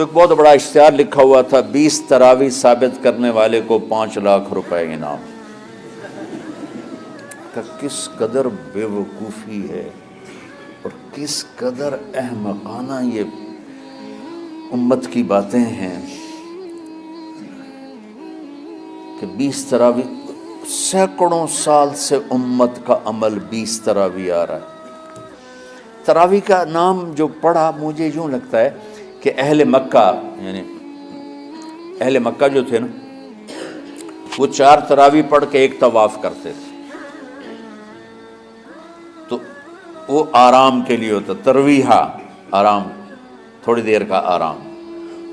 تو ایک بہت بڑا اشتہار لکھا ہوا تھا، 20 تراویح ثابت کرنے والے کو 5 لاکھ روپے انعام۔ کہ کس قدر بے وقوفی ہے اور کس قدر احمقانہ یہ امت کی باتیں ہیں کہ 20 تراویح، سینکڑوں سال سے امت کا عمل 20 تراویح آ رہا ہے۔ تراویح کا نام جو پڑھا مجھے یوں لگتا ہے کہ اہل مکہ، یعنی اہل مکہ جو تھے نا، وہ 4 تراویح پڑھ کے ایک طواف کرتے تھے، تو وہ آرام کے لیے ہوتا، ترویحہ آرام، تھوڑی دیر کا آرام۔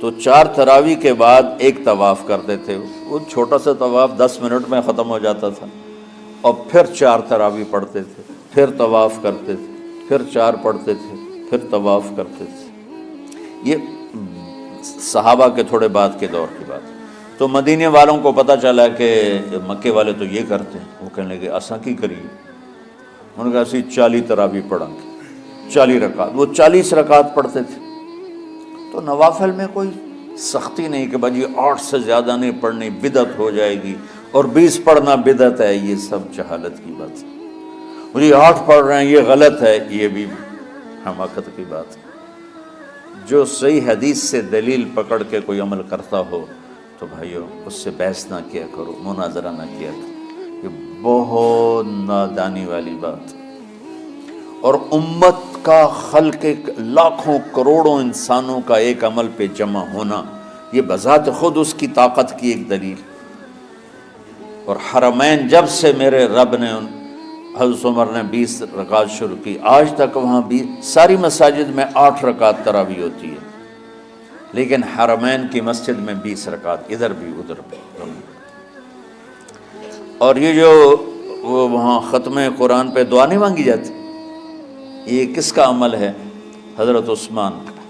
تو 4 تراویح کے بعد ایک طواف کرتے تھے، وہ چھوٹا سا طواف 10 منٹ میں ختم ہو جاتا تھا، اور پھر 4 تراویح پڑھتے تھے، پھر طواف کرتے تھے، پھر 4 پڑھتے تھے، پھر طواف کرتے تھے۔ یہ صحابہ کے تھوڑے بعد کے دور کی بات۔ تو مدینے والوں کو پتہ چلا کہ مکے والے تو یہ کرتے ہیں، وہ کہنے لگے اساں کی کریے؟ انہوں نے کہا اسی 40 تراویح پڑھیں گے، 40 رکعت، وہ 40 رکعت پڑھتے تھے۔ تو نوافل میں کوئی سختی نہیں کہ بھائی 8 سے زیادہ نہیں پڑھنی، بدعت ہو جائے گی، اور 20 پڑھنا بدعت ہے، یہ سب جہالت کی بات ہے۔ مجھے 8 پڑھ رہے ہیں یہ غلط ہے، یہ بھی حماقت کی بات ہے۔ جو صحیح حدیث سے دلیل پکڑ کے کوئی عمل کرتا ہو تو بھائیو اس سے بحث نہ کیا کرو، مناظرہ نہ کیا کرو، یہ بہت نادانی والی بات۔ اور امت کا خلق، لاکھوں کروڑوں انسانوں کا ایک عمل پہ جمع ہونا، یہ بذات خود اس کی طاقت کی ایک دلیل۔ اور حرمین جب سے میرے رب نے، حضرت عمر نے 20 رکعت شروع کی، آج تک وہاں بھی ساری مساجد میں 8 رکعت تراویح ہوتی ہے، لیکن حرمین کی مسجد میں 20 رکعت، ادھر بھی ادھر بھی۔ اور یہ جو وہ وہاں ختم قرآن پہ دعا نہیں مانگی جاتی، یہ کس کا عمل ہے؟ حضرت عثمان کا۔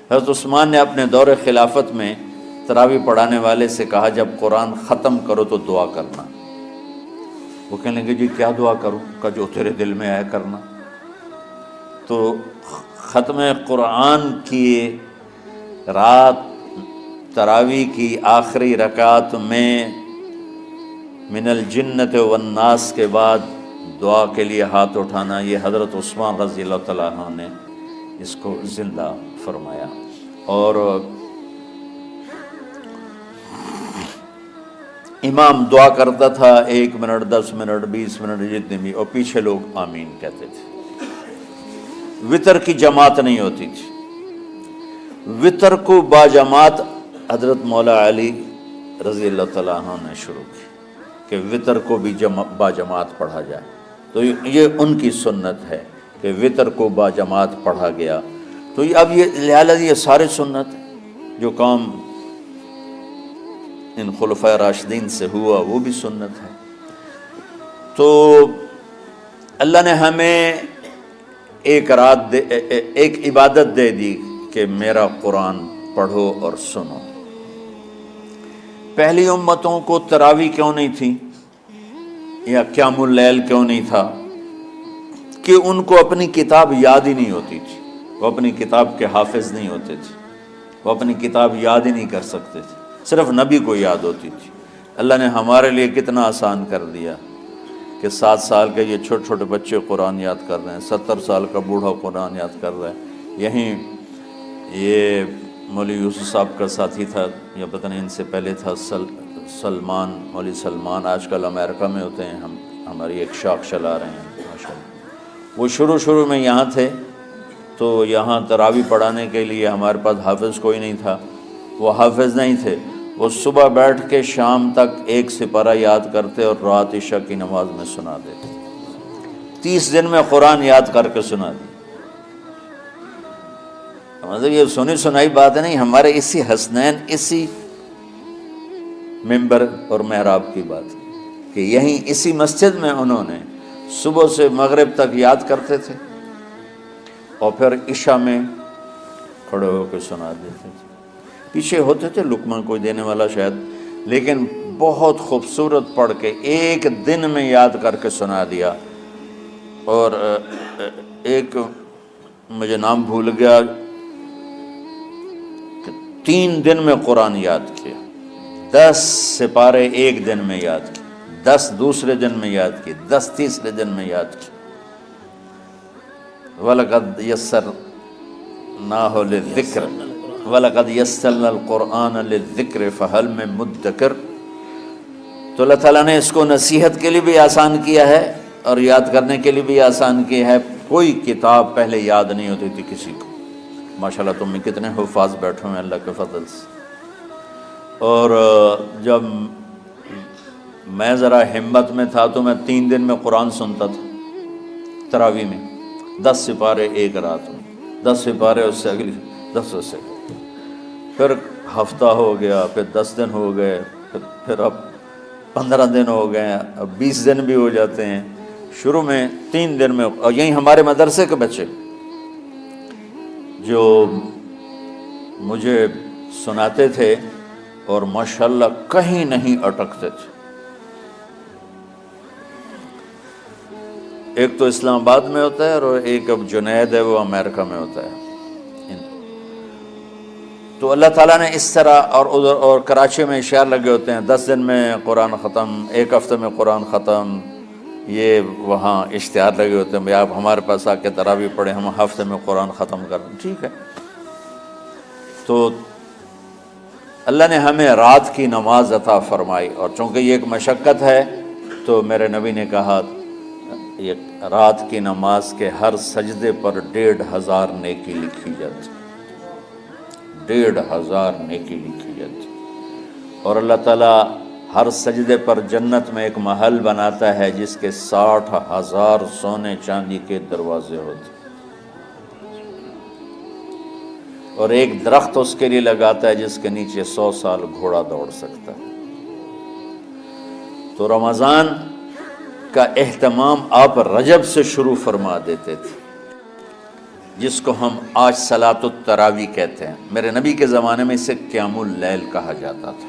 حضرت عثمان نے اپنے دور خلافت میں تراویح پڑھانے والے سے کہا جب قرآن ختم کرو تو دعا کرنا۔ وہ کہنے لگے جی کیا دعا کروں؟ کہ جو تیرے دل میں آیا کرنا۔ تو ختم قرآن کی رات تراویح کی آخری رکعت میں من الجنت والناس کے بعد دعا کے لیے ہاتھ اٹھانا، یہ حضرت عثمان رضی اللہ تعالیٰ عنہ نے اس کو زندہ فرمایا۔ اور امام دعا کرتا تھا 1 منٹ، 10 منٹ، 20 منٹ، جتنے بھی، اور پیچھے لوگ آمین کہتے تھے۔ وطر کی جماعت نہیں ہوتی تھی، وطر کو باجماعت حضرت مولا علی رضی اللہ تعالیٰ عنہ نے شروع کی کہ وطر کو بھی باجماعت پڑھا جائے۔ تو یہ ان کی سنت ہے کہ وطر کو باجماعت پڑھا گیا۔ تو اب یہ لہٰذا یہ سارے سنت جو کام ان خلفۂ راشدین سے ہوا وہ بھی سنت ہے۔ تو اللہ نے ہمیں ایک عبادت دے دی کہ میرا قرآن پڑھو اور سنو۔ پہلی امتوں کو تراویح کیوں نہیں تھی یا قیام اللیل کیوں نہیں تھا؟ کہ ان کو اپنی کتاب یاد ہی نہیں ہوتی تھی، وہ اپنی کتاب کے حافظ نہیں ہوتے تھے، وہ اپنی کتاب یاد ہی نہیں کر سکتے تھے، صرف نبی کو یاد ہوتی تھی۔ اللہ نے ہمارے لیے کتنا آسان کر دیا کہ 7 سال کے یہ چھوٹے چھوٹے بچے قرآن یاد کر رہے ہیں، 70 سال کا بوڑھا قرآن یاد کر رہا ہے۔ یہیں یہ مولوی یوسف صاحب کا ساتھی تھا، یا پتہ نہیں ان سے پہلے تھا، سلمان، مولوی سلمان، آج کل امریکہ میں ہوتے ہیں، ہماری ایک شاخ چلا رہے ہیں ماشاءاللہ۔ وہ شروع میں یہاں تھے، تو یہاں تراویح پڑھانے کے لیے ہمارے پاس حافظ کوئی نہیں تھا، وہ حافظ نہیں تھے، وہ صبح بیٹھ کے شام تک 1 سپارہ یاد کرتے اور رات عشاء کی نماز میں سنا دیتے۔ 30 دن میں قرآن یاد کر کے سنا دی۔ مطلب یہ سنی سنائی بات نہیں، ہمارے اسی حسنین، اسی ممبر اور محراب کی بات کہ یہیں اسی مسجد میں انہوں نے صبح سے مغرب تک یاد کرتے تھے اور پھر عشاء میں کھڑے ہو کے سنا دیتے تھے۔ پیچھے ہوتے تھے لقمہ کوئی دینے والا شاید، لیکن بہت خوبصورت پڑھ کے 1 دن میں یاد کر کے سنا دیا۔ اور ایک مجھے نام بھول گیا، 3 دن میں قرآن یاد کیا، 10 سپارے ایک دن میں یاد کیے، 10 دوسرے دن میں یاد کیے، 10 تیسرے دن میں یاد کیے۔ وَلَقَدْ يَسَّرْنَاهُ لِلذِّكْرِ وَلَقَدْ يَسَّرْنَا الْقُرْآنَ لِلذِّكْرِ فَهَلْ مِن مُدَّكِرٍ۔ تو اللہ تعالیٰ نے اس کو نصیحت کے لیے بھی آسان کیا ہے اور یاد کرنے کے لیے بھی آسان کیا ہے۔ کوئی کتاب پہلے یاد نہیں ہوتی تھی کسی کو، ماشاءاللہ تم میں کتنے حفاظ بیٹھے ہوئے ہیں اللہ کے فضل سے۔ اور جب میں ذرا ہمت میں تھا تو میں 3 دن میں قرآن سنتا تھا تراویح میں، 10 سپارے ایک رات میں، 10 سپارے اس سے اگلی 10 اس سے، پھر ہفتہ ہو گیا، پھر 10 دن ہو گئے، پھر اب 15 دن ہو گئے، اب 20 دن بھی ہو جاتے ہیں۔ شروع میں 3 دن میں، اور یہیں ہمارے مدرسے کے بچے جو مجھے سناتے تھے اور ماشاءاللہ کہیں نہیں اٹکتے تھے۔ ایک تو اسلام آباد میں ہوتا ہے اور ایک اب جنید ہے وہ امریکہ میں ہوتا ہے۔ تو اللہ تعالیٰ نے اس طرح، اور کراچی میں اشعار لگے ہوتے ہیں، 10 دن میں قرآن ختم، 1 ہفتے میں قرآن ختم، یہ وہاں اشتہار لگے ہوتے ہیں، بھئی آپ ہمارے پاس آ کے تراویح پڑھیں، ہم ہفتے میں قرآن ختم کر دیں۔ ٹھیک ہے، تو اللہ نے ہمیں رات کی نماز عطا فرمائی، اور چونکہ یہ ایک مشقت ہے تو میرے نبی نے کہا یہ رات کی نماز کے ہر سجدے پر 1500 نیکی لکھی جاتی، 1500 نیکی لکھی جاتی۔ اور اللہ تعالیٰ ہر سجدے پر جنت میں ایک محل بناتا ہے جس کے 60,000 سونے چاندی کے دروازے ہوتے، اور ایک درخت اس کے لیے لگاتا ہے جس کے نیچے 100 سال گھوڑا دوڑ سکتا ہے۔ تو رمضان کا اہتمام آپ رجب سے شروع فرما دیتے تھے، جس کو ہم آج صلاۃ التراویح کہتے ہیں۔ میرے نبی کے زمانے میں اسے قیام اللیل کہا جاتا تھا۔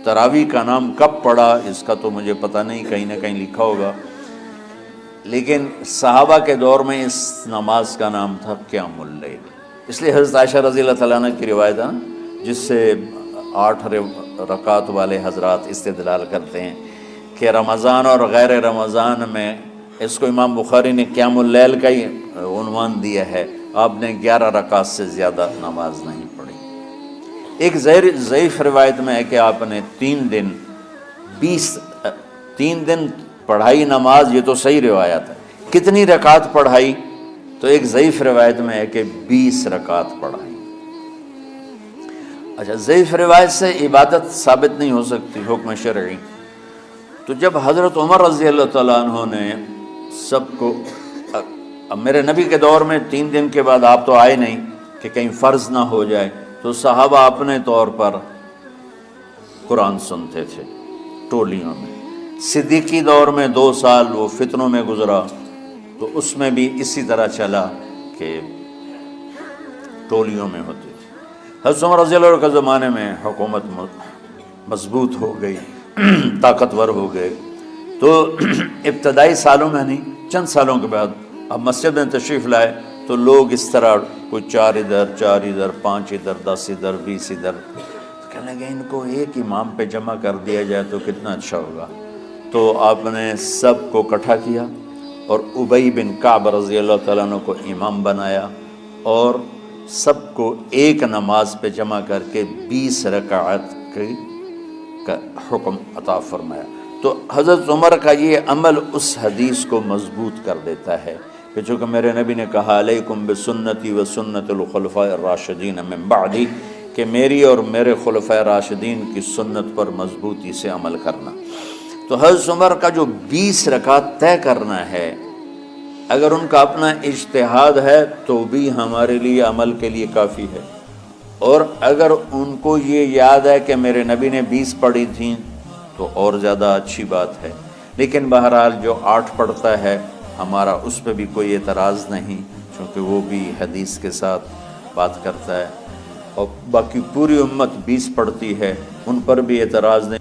تراویح کا نام کب پڑا اس کا تو مجھے پتہ نہیں، کہیں نہ کہیں لکھا ہوگا، لیکن صحابہ کے دور میں اس نماز کا نام تھا قیام اللیل۔ اس لیے حضرت عائشہ رضی اللہ تعالیٰ عنہ کی روایت ہے جس سے 8 رکعت والے حضرات استدلال کرتے ہیں کہ رمضان اور غیر رمضان میں، اس کو امام بخاری نے قیام اللیل کا ہی عنوان دیا ہے، آپ نے 11 رکعت سے زیادہ نماز نہیں پڑھی۔ ایک ضعیف روایت میں ہے کہ آپ نے 3 دن پڑھائی نماز، یہ تو صحیح روایت ہے۔ کتنی رکعت پڑھائی؟ تو ایک ضعیف روایت میں ہے کہ 20 رکعت پڑھائی۔ اچھا، ضعیف روایت سے عبادت ثابت نہیں ہو سکتی حکم شرعی۔ تو جب حضرت عمر رضی اللہ تعالیٰ عنہ نے سب کو، اب میرے نبی کے دور میں 3 دن کے بعد آپ تو آئے نہیں کہ کہیں فرض نہ ہو جائے، تو صحابہ اپنے طور پر قرآن سنتے تھے ٹولیوں میں۔ صدیقی دور میں 2 سال وہ فتنوں میں گزرا، تو اس میں بھی اسی طرح چلا کہ ٹولیوں میں ہوتی تھی۔ حضرت عمر رضی اللہ عنہ کے زمانے میں حکومت مضبوط ہو گئی، طاقتور ہو گئے، تو ابتدائی سالوں میں نہیں، چند سالوں کے بعد اب مسجد میں تشریف لائے تو لوگ اس طرح کوئی 4 ادھر 4 ادھر 5 ادھر 10 ادھر 20 ادھر، کہنے لگے ان کو ایک امام پہ جمع کر دیا جائے تو کتنا اچھا ہوگا۔ تو آپ نے سب کو اکٹھا کیا اور ابی بن کعب رضی اللہ تعالیٰ عنہ کو امام بنایا، اور سب کو ایک نماز پہ جمع کر کے 20 رکعت کا حکم عطا فرمایا۔ تو حضرت عمر کا یہ عمل اس حدیث کو مضبوط کر دیتا ہے کہ چونکہ میرے نبی نے کہا علیکم بسنتی و سنت الخلفاء الراشدین من بعدی، کہ میری اور میرے خلفاء راشدین کی سنت پر مضبوطی سے عمل کرنا۔ تو حضرت عمر کا جو 20 رکعت طے کرنا ہے، اگر ان کا اپنا اجتہاد ہے تو بھی ہمارے لیے عمل کے لیے کافی ہے، اور اگر ان کو یہ یاد ہے کہ میرے نبی نے 20 پڑھی تھیں تو اور زیادہ اچھی بات ہے۔ لیکن بہرحال جو 8 پڑھتا ہے ہمارا اس پہ بھی کوئی اعتراض نہیں، چونکہ وہ بھی حدیث کے ساتھ بات کرتا ہے، اور باقی پوری امت 20 پڑھتی ہے، ان پر بھی اعتراض نہیں۔